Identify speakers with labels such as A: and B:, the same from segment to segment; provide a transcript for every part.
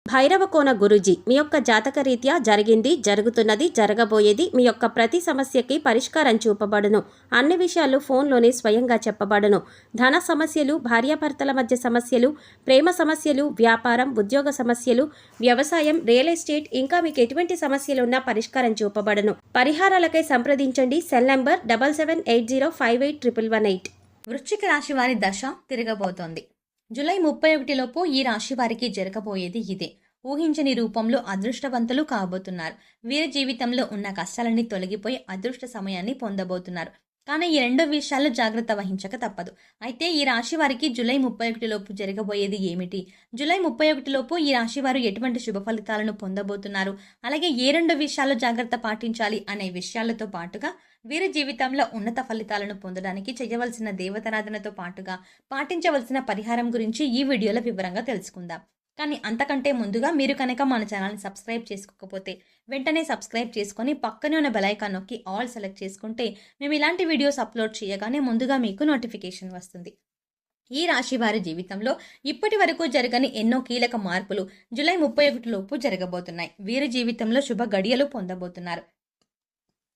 A: భైరవకోన గురూజీ మీ యొక్క జాతక రీత్యా జరిగింది, జరుగుతున్నది, జరగబోయేది మీ యొక్క ప్రతి సమస్యకి పరిష్కారం చూపబడును. అన్ని విషయాలు ఫోన్లోనే స్వయంగా చెప్పబడును. ధన సమస్యలు, భార్యాభర్తల మధ్య సమస్యలు, ప్రేమ సమస్యలు, వ్యాపారం, ఉద్యోగ సమస్యలు, వ్యవసాయం, రియల్ ఎస్టేట్, ఇంకా మీకు ఎటువంటి సమస్యలు ఉన్నా పరిష్కారం చూపబడును. పరిహారాలకై సంప్రదించండి. Cell number 7780581118.
B: వృశ్చిక రాశి వారి దశ తిరగబోతోంది. జూలై 31 లోపు ఈ రాశి వారికి జరగబోయేది ఇదే. ఊహించని రూపంలో అదృష్టవంతులు కాబోతున్నారు. వీరి జీవితంలో ఉన్న కష్టాలన్నీ తొలగిపోయి అదృష్ట సమయాన్ని పొందబోతున్నారు. కానీ ఈ రెండు విషయాల్లో జాగ్రత్త వహించక తప్పదు. అయితే ఈ రాశి వారికి జూలై 31 లోపు జరగబోయేది ఏమిటి? జూలై 31 లోపు ఈ రాశి వారు ఎటువంటి శుభ ఫలితాలను పొందబోతున్నారు? అలాగే ఏ రెండు విషయాల్లో జాగ్రత్త పాటించాలి అనే విషయాలతో పాటుగా వీరి జీవితంలో ఉన్నత ఫలితాలను పొందడానికి చేయవలసిన దేవతారాధనతో పాటుగా పాటించవలసిన పరిహారం గురించి ఈ వీడియోలో వివరంగా తెలుసుకుందాం. కానీ అంతకంటే ముందుగా మీరు కనుక మన ఛానల్ని సబ్స్క్రైబ్ చేసుకోకపోతే వెంటనే సబ్స్క్రైబ్ చేసుకొని పక్కనే ఉన్న బెల్ ఐకాన్ నొక్కి ఆల్ సెలెక్ట్ చేసుకుంటే మేము ఇలాంటి వీడియోస్ అప్లోడ్ చేయగానే ముందుగా మీకు నోటిఫికేషన్ వస్తుంది. ఈ రాశి వారి జీవితంలో ఇప్పటి వరకు జరగని ఎన్నో కీలక మార్పులు జూలై 31 లోపు జరగబోతున్నాయి. వీరి జీవితంలో శుభ గడియలు పొందబోతున్నారు.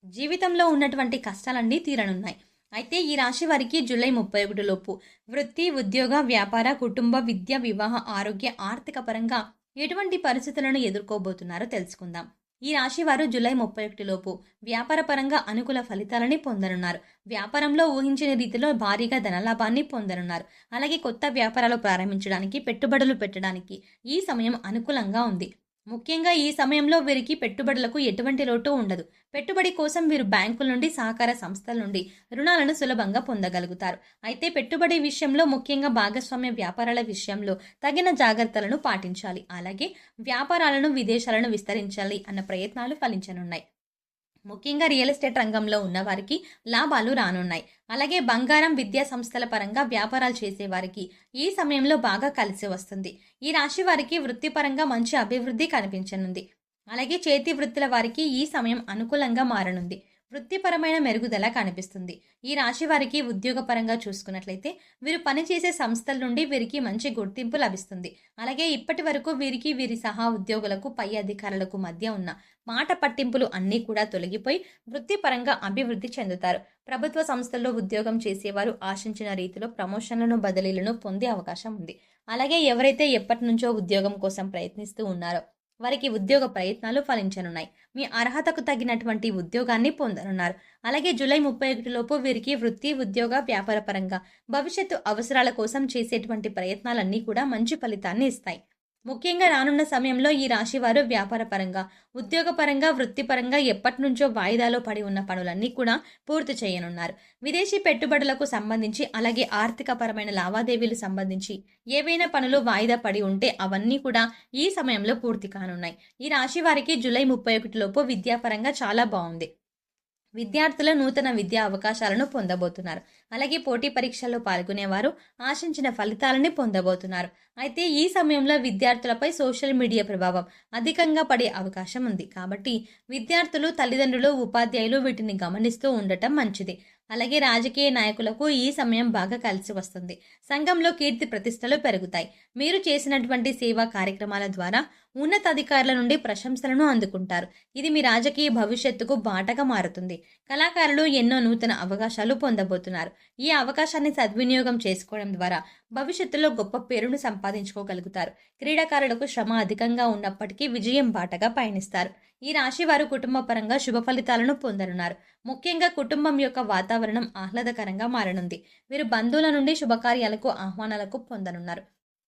B: జీవితంలో ఉన్నటువంటి కష్టాలన్నీ తీరనున్నాయి. అయితే ఈ రాశి వారికి జూలై 31 లోపు వృత్తి, ఉద్యోగ, వ్యాపార, కుటుంబ, విద్య, వివాహ, ఆరోగ్య, ఆర్థిక పరంగా ఎటువంటి పరిస్థితులను ఎదుర్కోబోతున్నారో తెలుసుకుందాం. ఈ రాశి వారు జూలై 31 లోపు వ్యాపార పరంగా అనుకూల ఫలితాలని పొందనున్నారు. వ్యాపారంలో ఊహించిన రీతిలో భారీగా ధనలాభాన్ని పొందనున్నారు. అలాగే కొత్త వ్యాపారాలు ప్రారంభించడానికి, పెట్టుబడులు పెట్టడానికి ఈ సమయం అనుకూలంగా ఉంది. ముఖ్యంగా ఈ సమయంలో వీరికి పెట్టుబడులకు ఎటువంటి లోటు ఉండదు. పెట్టుబడి కోసం వీరు బ్యాంకుల నుండి, సహకార సంస్థల నుండి రుణాలను సులభంగా పొందగలుగుతారు. అయితే పెట్టుబడి విషయంలో, ముఖ్యంగా భాగస్వామ్య వ్యాపారాల విషయంలో తగిన జాగ్రత్తలను పాటించాలి. అలాగే వ్యాపారాలను, విదేశాలను విస్తరించాలి అన్న ప్రయత్నాలు ఫలించనున్నాయి. ముఖ్యంగా రియల్ ఎస్టేట్ రంగంలో ఉన్న వారికి లాభాలు రానున్నాయి. అలాగే బంగారం, విద్యా సంస్థల పరంగా వ్యాపారాలు చేసేవారికి ఈ సమయంలో బాగా కలిసి వస్తుంది. ఈ రాశి వారికి వృత్తిపరంగా మంచి అభివృద్ధి కనిపించనుంది. అలాగే చేతి వృత్తుల వారికి ఈ సమయం అనుకూలంగా మారనుంది. వృత్తిపరమైన మెరుగుదల కనిపిస్తుంది. ఈ రాశి వారికి ఉద్యోగపరంగా చూసుకున్నట్లయితే వీరు పనిచేసే సంస్థల నుండి వీరికి మంచి గుర్తింపు లభిస్తుంది. అలాగే ఇప్పటి వరకు వీరికి, వీరి సహా ఉద్యోగులకు, పై అధికారులకు మధ్య ఉన్న మాట పట్టింపులు అన్నీ కూడా తొలగిపోయి వృత్తిపరంగా అభివృద్ధి చెందుతారు. ప్రభుత్వ సంస్థల్లో ఉద్యోగం చేసేవారు ఆశించిన రీతిలో ప్రమోషన్లను, బదిలీలను పొందే అవకాశం ఉంది. అలాగే ఎవరైతే ఎప్పటి నుంచో ఉద్యోగం కోసం ప్రయత్నిస్తూ ఉన్నారో వారికి ఉద్యోగ ప్రయత్నాలు ఫలించనున్నాయి. మీ అర్హతకు తగినటువంటి ఉద్యోగాన్ని పొందనున్నారు. అలాగే జూలై 31 లోపు వీరికి వృత్తి, ఉద్యోగ, వ్యాపార పరంగా భవిష్యత్తు అవసరాల కోసం చేసేటువంటి ప్రయత్నాలన్నీ కూడా మంచి ఫలితాన్ని ఇస్తాయి. ముఖ్యంగా రానున్న సమయంలో ఈ రాశి వారు వ్యాపార పరంగా, ఉద్యోగపరంగా, వృత్తిపరంగా ఎప్పటి నుంచో వాయిదాలో పడి ఉన్న పనులన్నీ కూడా పూర్తి చేయనున్నారు. విదేశీ పెట్టుబడులకు సంబంధించి, అలాగే ఆర్థిక పరమైన లావాదేవీలు సంబంధించి ఏవైనా పనులు వాయిదా పడి ఉంటే అవన్నీ కూడా ఈ సమయంలో పూర్తి కానున్నాయి. ఈ రాశి వారికి జూలై 31 లోపు విద్యాపరంగా చాలా బాగుంది. విద్యార్థులు నూతన విద్యా అవకాశాలను పొందబోతున్నారు. అలాగే పోటీ పరీక్షల్లో పాల్గొనేవారు ఆశించిన ఫలితాలని పొందబోతున్నారు. అయితే ఈ సమయంలో విద్యార్థులపై సోషల్ మీడియా ప్రభావం అధికంగా పడే అవకాశం ఉంది. కాబట్టి విద్యార్థులు, తల్లిదండ్రులు, ఉపాధ్యాయులు వీటిని గమనిస్తూ ఉండటం మంచిది. అలాగే రాజకీయ నాయకులకు ఈ సమయం బాగా కలిసి వస్తుంది. సంఘంలో కీర్తి ప్రతిష్టలు పెరుగుతాయి. మీరు చేసినటువంటి సేవా కార్యక్రమాల ద్వారా ఉన్నతాధికారుల నుండి ప్రశంసలను అందుకుంటారు. ఇది మీ రాజకీయ భవిష్యత్తుకు బాటగా మారుతుంది. కళాకారులు ఎన్నో నూతన అవకాశాలు పొందబోతున్నారు. ఈ అవకాశాన్ని సద్వినియోగం చేసుకోవడం ద్వారా భవిష్యత్తులో గొప్ప పేరును సంపాదించుకోగలుగుతారు. క్రీడాకారులకు శ్రమ అధికంగా ఉన్నప్పటికీ విజయం బాటగా పయనిస్తారు. ఈ రాశి వారు కుటుంబ పరంగా శుభ ఫలితాలను పొందనున్నారు. ముఖ్యంగా కుటుంబం యొక్క వాతావరణం ఆహ్లాదకరంగా మారనుంది. వీరు బంధువుల నుండి శుభకార్యాలకు, ఆహ్వానాలకు పొందనున్నారు.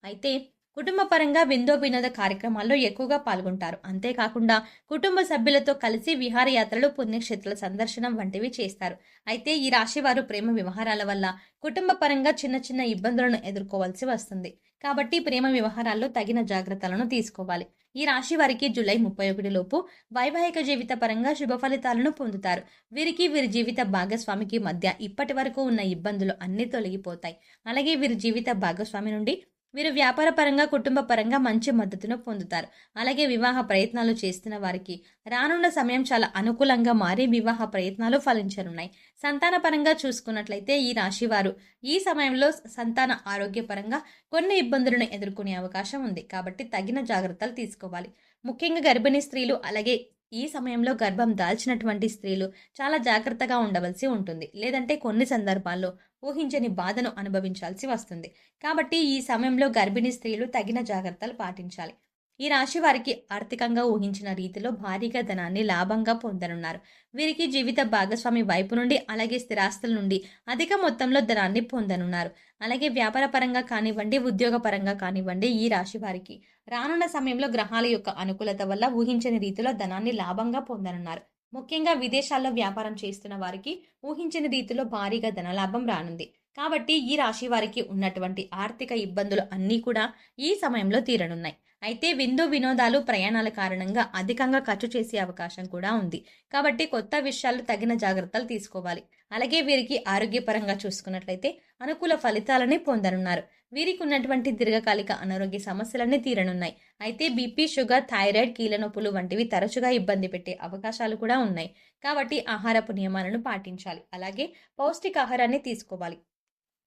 B: అయితే కుటుంబ పరంగా వినోద కార్యక్రమాల్లో ఎక్కువగా పాల్గొంటారు. అంతేకాకుండా కుటుంబ సభ్యులతో కలిసి విహారయాత్రలు, పుణ్యక్షేత్రాల సందర్శనం వంటివి చేస్తారు. అయితే ఈ రాశి వారు ప్రేమ వ్యవహారాల వల్ల కుటుంబ పరంగా చిన్న చిన్న ఇబ్బందులను ఎదుర్కోవాల్సి వస్తుంది. కాబట్టి ప్రేమ వ్యవహారాల్లో తగిన జాగ్రత్తలను తీసుకోవాలి. ఈ రాశి వారికి జూలై 31 లోపు వైవాహిక జీవిత పరంగా శుభ ఫలితాలను పొందుతారు. వీరికి, వీరి జీవిత భాగస్వామికి మధ్య ఇప్పటి వరకు ఉన్న ఇబ్బందులు అన్నీ తొలగిపోతాయి. అలాగే వీరి జీవిత భాగస్వామి నుండి వీరు వ్యాపార పరంగా కుటుంబ పరంగా మంచి మద్దతును పొందుతారు. అలాగే వివాహ ప్రయత్నాలు చేస్తున్న వారికి రానున్న సమయం చాలా అనుకూలంగా మారి వివాహ ప్రయత్నాలు ఫలించనున్నాయి. సంతాన పరంగా చూసుకున్నట్లయితే ఈ రాశి వారు ఈ సమయంలో సంతాన ఆరోగ్యపరంగా కొన్ని ఇబ్బందులను ఎదుర్కొనే అవకాశం ఉంది. కాబట్టి తగిన జాగ్రత్తలు తీసుకోవాలి. ముఖ్యంగా గర్భిణీ స్త్రీలు అలాగే ఈ సమయంలో గర్భం దాల్చినటువంటి స్త్రీలు చాలా జాగ్రత్తగా ఉండవలసి ఉంటుంది. లేదంటే కొన్ని సందర్భాల్లో ఊహించని బాధను అనుభవించాల్సి వస్తుంది. కాబట్టి ఈ సమయంలో గర్భిణీ స్త్రీలు తగిన జాగ్రత్తలు పాటించాలి. ఈ రాశి వారికి ఆర్థికంగా ఊహించిన రీతిలో భారీగా ధనాన్ని లాభంగా పొందనున్నారు. వీరికి జీవిత భాగస్వామి వైపు నుండి అలాగే స్థిరాస్తుల నుండి అధిక మొత్తంలో ధనాన్ని పొందనున్నారు. అలాగే వ్యాపార పరంగా కానివ్వండి, ఉద్యోగ పరంగా కానివ్వండి, ఈ రాశి వారికి రానున్న సమయంలో గ్రహాల యొక్క అనుకూలత వల్ల ఊహించని రీతిలో ధనాన్ని లాభంగా పొందనున్నారు. ముఖ్యంగా విదేశాల్లో వ్యాపారం చేస్తున్న వారికి ఊహించని రీతిలో భారీగా ధనలాభం రానుంది. కాబట్టి ఈ రాశి వారికి ఉన్నటువంటి ఆర్థిక ఇబ్బందులు అన్నీ కూడా ఈ సమయంలో తీరనున్నాయి. అయితే విందు వినోదాలు ప్రయాణాల కారణంగా అధికంగా ఖర్చు చేసే అవకాశం కూడా ఉంది. కాబట్టి కొత్త విషయాలు తగిన జాగ్రత్తలు తీసుకోవాలి. అలాగే వీరికి ఆరోగ్యపరంగా చూసుకున్నట్లయితే అనుకూల ఫలితాలని పొందనున్నారు. వీరికి ఉన్నటువంటి దీర్ఘకాలిక అనారోగ్య సమస్యలన్నీ తీరనున్నాయి. అయితే బీపీ, షుగర్, థైరాయిడ్, కీళ్ళ నొప్పులు వంటివి తరచుగా ఇబ్బంది పెట్టే అవకాశాలు కూడా ఉన్నాయి. కాబట్టి ఆహారపు నియమాలను పాటించాలి. అలాగే పౌష్టికాహారాన్ని తీసుకోవాలి.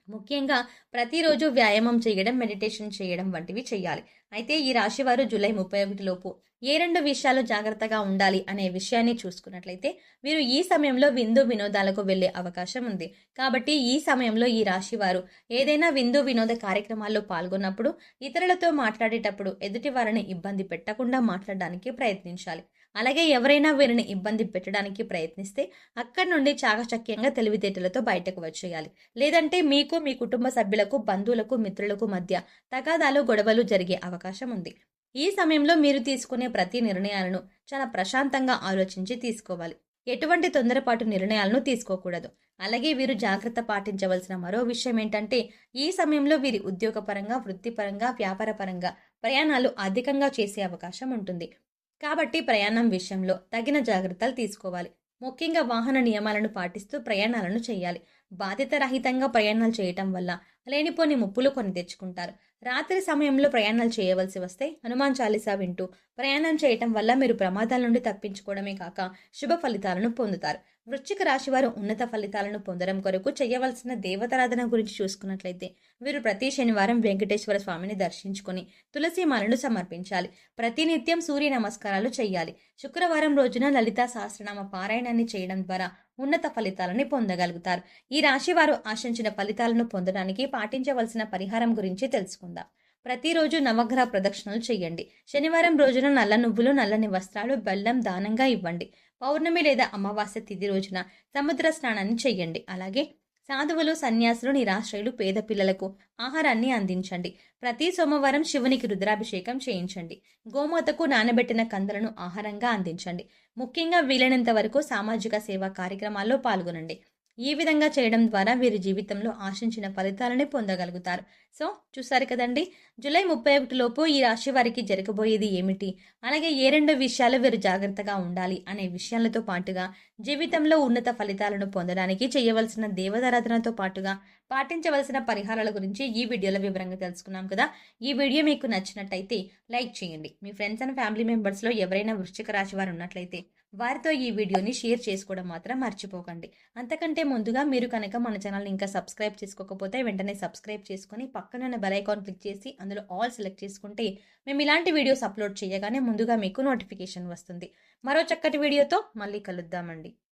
B: ముఖ్యంగా ప్రతిరోజు వ్యాయామం చేయడం, మెడిటేషన్ చేయడం వంటివి చేయాలి. అయితే ఈ రాశి వారు జూలై 31 లోపు ఏ 2 విషయాలు జాగ్రత్తగా ఉండాలి అనే విషయాన్ని చూసుకున్నట్లయితే వీరు ఈ సమయంలో విందు వినోదాలకు వెళ్లే అవకాశం ఉంది. కాబట్టి ఈ సమయంలో ఈ రాశి వారు ఏదైనా విందు వినోద కార్యక్రమాల్లో పాల్గొన్నప్పుడు ఇతరులతో మాట్లాడేటప్పుడు ఎదుటి వారిని ఇబ్బంది పెట్టకుండా మాట్లాడడానికి ప్రయత్నించాలి. అలాగే ఎవరైనా వీరిని ఇబ్బంది పెట్టడానికి ప్రయత్నిస్తే అక్కడి నుండి చాకచక్యంగా తెలివితేటలతో బయటకు వచ్చేయాలి. లేదంటే మీకు, మీ కుటుంబ సభ్యులకు, బంధువులకు, మిత్రులకు మధ్య తగాదాలు, గొడవలు జరిగే అవకాశం ఉంది. ఈ సమయంలో మీరు తీసుకునే ప్రతి నిర్ణయాలను చాలా ప్రశాంతంగా ఆలోచించి తీసుకోవాలి. ఎటువంటి తొందరపాటు నిర్ణయాలను తీసుకోకూడదు. అలాగే వీరు జాగ్రత్త పాటించవలసిన మరో విషయం ఏంటంటే ఈ సమయంలో వీరి ఉద్యోగపరంగా, వృత్తిపరంగా, వ్యాపార పరంగా ప్రయాణాలు అధికంగా చేసే అవకాశం ఉంటుంది. కాబట్టి ప్రయాణం విషయంలో తగిన జాగ్రత్తలు తీసుకోవాలి. ముఖ్యంగా వాహన నియమాలను పాటిస్తూ ప్రయాణాలను చేయాలి. బాధ్యత రహితంగా ప్రయాణాలు చేయటం వల్ల లేనిపోని ముప్పులు కొని తెచ్చుకుంటారు. రాత్రి సమయంలో ప్రయాణాలు చేయవలసి వస్తే హనుమాన్ చాలీసా వింటూ ప్రయాణం చేయటం వల్ల మీరు ప్రమాదాల నుండి తప్పించుకోవడమే కాక శుభ ఫలితాలను పొందుతారు. వృశ్చిక రాశి వారు ఉన్నత ఫలితాలను పొందడం కొరకు చేయవలసిన దేవతారాధన గురించి చూసుకున్నట్లయితే వీరు ప్రతి శనివారం వెంకటేశ్వర స్వామిని దర్శించుకొని తులసిమాలను సమర్పించాలి. ప్రతినిత్యం సూర్య నమస్కారాలు చేయాలి. శుక్రవారం రోజున లలితా సహస్రనామ పారాయణాన్ని చేయడం ద్వారా ఉన్నత ఫలితాలని పొందగలుగుతారు. ఈ రాశి వారు ఆశించిన ఫలితాలను పొందడానికి పాటించవలసిన పరిహారం గురించి తెలుసుకుందాం. ప్రతిరోజు నవగ్రహ ప్రదక్షిణలు చేయండి. శనివారం రోజున నల్ల నువ్వులు, నల్లని వస్త్రాలు, బెల్లం దానంగా ఇవ్వండి. పౌర్ణమి లేదా అమావాస్య తిథి రోజున సముద్ర స్నానాన్ని చేయండి. అలాగే సాధువులు, సన్యాసులు, నిరాశ్రయులు, పేద పిల్లలకు ఆహారాన్ని అందించండి. ప్రతి సోమవారం శివునికి రుద్రాభిషేకం చేయించండి. గోమాతకు నానబెట్టిన కందలను ఆహారంగా అందించండి. ముఖ్యంగా వీలైనంత వరకు సామాజిక సేవా కార్యక్రమాల్లో పాల్గొనండి. ఈ విధంగా చేయడం ద్వారా వీరి జీవితంలో ఆశించిన ఫలితాలని పొందగలుగుతారు. సో చూసారు కదండి, జూలై 31 లోపు ఈ రాశి వారికి జరగబోయేది ఏమిటి, అలాగే ఏ 2 విషయాలు వీరు జాగ్రత్తగా ఉండాలి అనే విషయాలతో పాటుగా జీవితంలో ఉన్నత ఫలితాలను పొందడానికి చేయవలసిన దేవతారాధనతో పాటుగా పాటించవలసిన పరిహారాల గురించి ఈ వీడియోలో వివరంగా తెలుసుకున్నాం కదా. ఈ వీడియో మీకు నచ్చినట్టయితే లైక్ చేయండి. మీ ఫ్రెండ్స్ అండ్ ఫ్యామిలీ మెంబర్స్లో ఎవరైనా వృశ్చిక రాశి వారు ఉన్నట్లయితే వారితో ఈ వీడియోని షేర్ చేసుకోవడం మాత్రం మర్చిపోకండి. అంతకంటే ముందుగా మీరు కనుక మన ఛానల్ని ఇంకా సబ్స్క్రైబ్ చేసుకోకపోతే వెంటనే సబ్స్క్రైబ్ చేసుకుని పక్కనున్న బెల్ ఐకాన్ క్లిక్ చేసి అందులో ఆల్ సెలెక్ట్ చేసుకుంటే మేము ఇలాంటి వీడియోస్ అప్లోడ్ చేయగానే ముందుగా మీకు నోటిఫికేషన్ వస్తుంది. మరో చక్కటి వీడియోతో మళ్ళీ కలుద్దామండి.